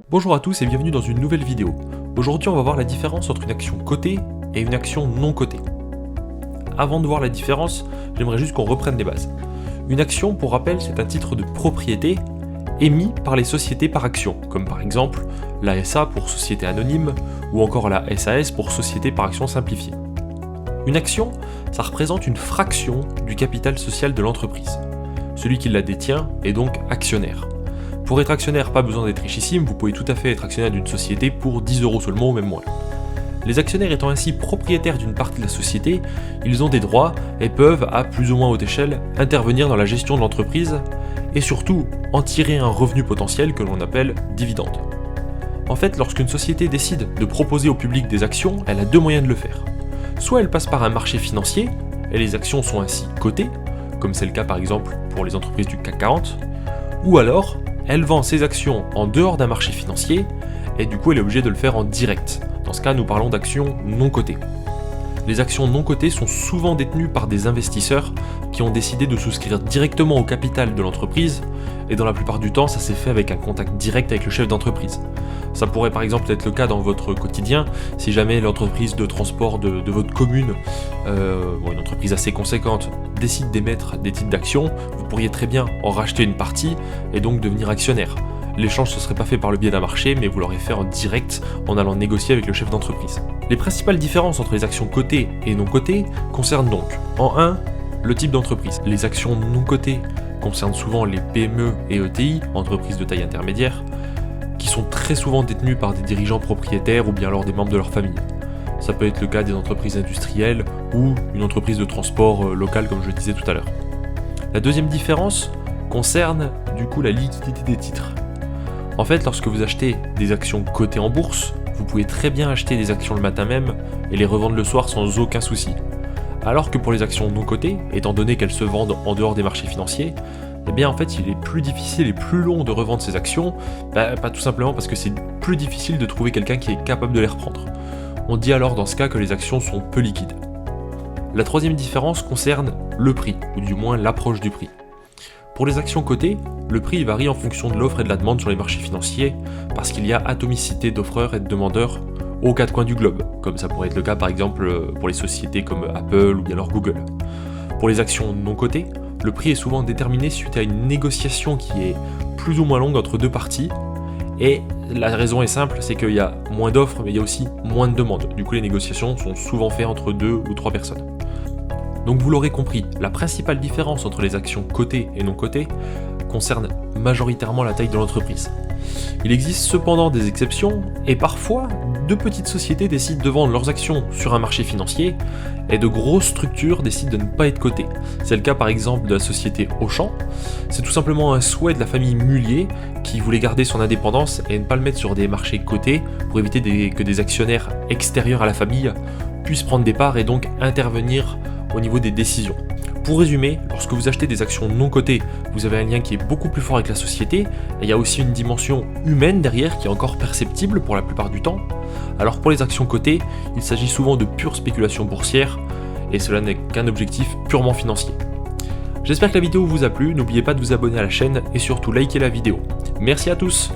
Bonjour à tous et bienvenue dans une nouvelle vidéo. Aujourd'hui on va voir la différence entre une action cotée et une action non cotée. Avant de voir la différence, j'aimerais juste qu'on reprenne les bases. Une action, pour rappel, c'est un titre de propriété émis par les sociétés par action, comme par exemple la SA pour société anonyme ou encore la SAS pour société par action simplifiée. Une action, ça représente une fraction du capital social de l'entreprise. Celui qui la détient est donc actionnaire. Pour être actionnaire, pas besoin d'être richissime, vous pouvez tout à fait être actionnaire d'une société pour 10 € seulement ou même moins. Les actionnaires étant ainsi propriétaires d'une partie de la société, ils ont des droits et peuvent, à plus ou moins haute échelle, intervenir dans la gestion de l'entreprise et surtout en tirer un revenu potentiel que l'on appelle dividende. En fait, lorsqu'une société décide de proposer au public des actions, elle a deux moyens de le faire. Soit elle passe par un marché financier, et les actions sont ainsi cotées, comme c'est le cas par exemple pour les entreprises du CAC 40, ou alors elle vend ses actions en dehors d'un marché financier, et du coup elle est obligée de le faire en direct. Dans ce cas, nous parlons d'actions non cotées. Les actions non cotées sont souvent détenues par des investisseurs qui ont décidé de souscrire directement au capital de l'entreprise, et dans la plupart du temps, ça s'est fait avec un contact direct avec le chef d'entreprise. Ça pourrait par exemple être le cas dans votre quotidien, si jamais l'entreprise de transport de votre commune, une entreprise assez conséquente, décide d'émettre des titres d'actions, vous pourriez très bien en racheter une partie et donc devenir actionnaire. L'échange ne serait pas fait par le biais d'un marché, mais vous l'aurez fait en direct en allant négocier avec le chef d'entreprise. Les principales différences entre les actions cotées et non cotées concernent donc, en 1, le type d'entreprise. Les actions non cotées concernent souvent les PME et ETI, entreprises de taille intermédiaire, qui sont très souvent détenues par des dirigeants propriétaires ou bien alors des membres de leur famille. Ça peut être le cas des entreprises industrielles ou une entreprise de transport local comme je le disais tout à l'heure. La deuxième différence concerne du coup la liquidité des titres. En fait, lorsque vous achetez des actions cotées en bourse, vous pouvez très bien acheter des actions le matin même et les revendre le soir sans aucun souci. Alors que pour les actions non cotées, étant donné qu'elles se vendent en dehors des marchés financiers, eh bien en fait il est plus difficile et plus long de revendre ces actions, pas tout simplement parce que c'est plus difficile de trouver quelqu'un qui est capable de les reprendre. On dit alors dans ce cas que les actions sont peu liquides. La troisième différence concerne le prix, ou du moins l'approche du prix. Pour les actions cotées, le prix varie en fonction de l'offre et de la demande sur les marchés financiers, parce qu'il y a atomicité d'offreurs et de demandeurs aux quatre coins du globe, comme ça pourrait être le cas par exemple pour les sociétés comme Apple ou bien alors Google. Pour les actions non cotées, le prix est souvent déterminé suite à une négociation qui est plus ou moins longue entre deux parties, et la raison est simple, c'est qu'il y a moins d'offres mais il y a aussi moins de demandes. Du coup les négociations sont souvent faites entre 2 ou 3 personnes. Donc vous l'aurez compris, la principale différence entre les actions cotées et non cotées concerne majoritairement la taille de l'entreprise. Il existe cependant des exceptions, et parfois, de petites sociétés décident de vendre leurs actions sur un marché financier, et de grosses structures décident de ne pas être cotées. C'est le cas par exemple de la société Auchan. C'est tout simplement un souhait de la famille Mullier qui voulait garder son indépendance et ne pas le mettre sur des marchés cotés pour éviter que des actionnaires extérieurs à la famille puissent prendre des parts et donc intervenir au niveau des décisions. Pour résumer, lorsque vous achetez des actions non cotées, vous avez un lien qui est beaucoup plus fort avec la société, et il y a aussi une dimension humaine derrière qui est encore perceptible pour la plupart du temps. Alors pour les actions cotées, il s'agit souvent de pure spéculation boursière, et cela n'est qu'un objectif purement financier. J'espère que la vidéo vous a plu, n'oubliez pas de vous abonner à la chaîne et surtout liker la vidéo. Merci à tous!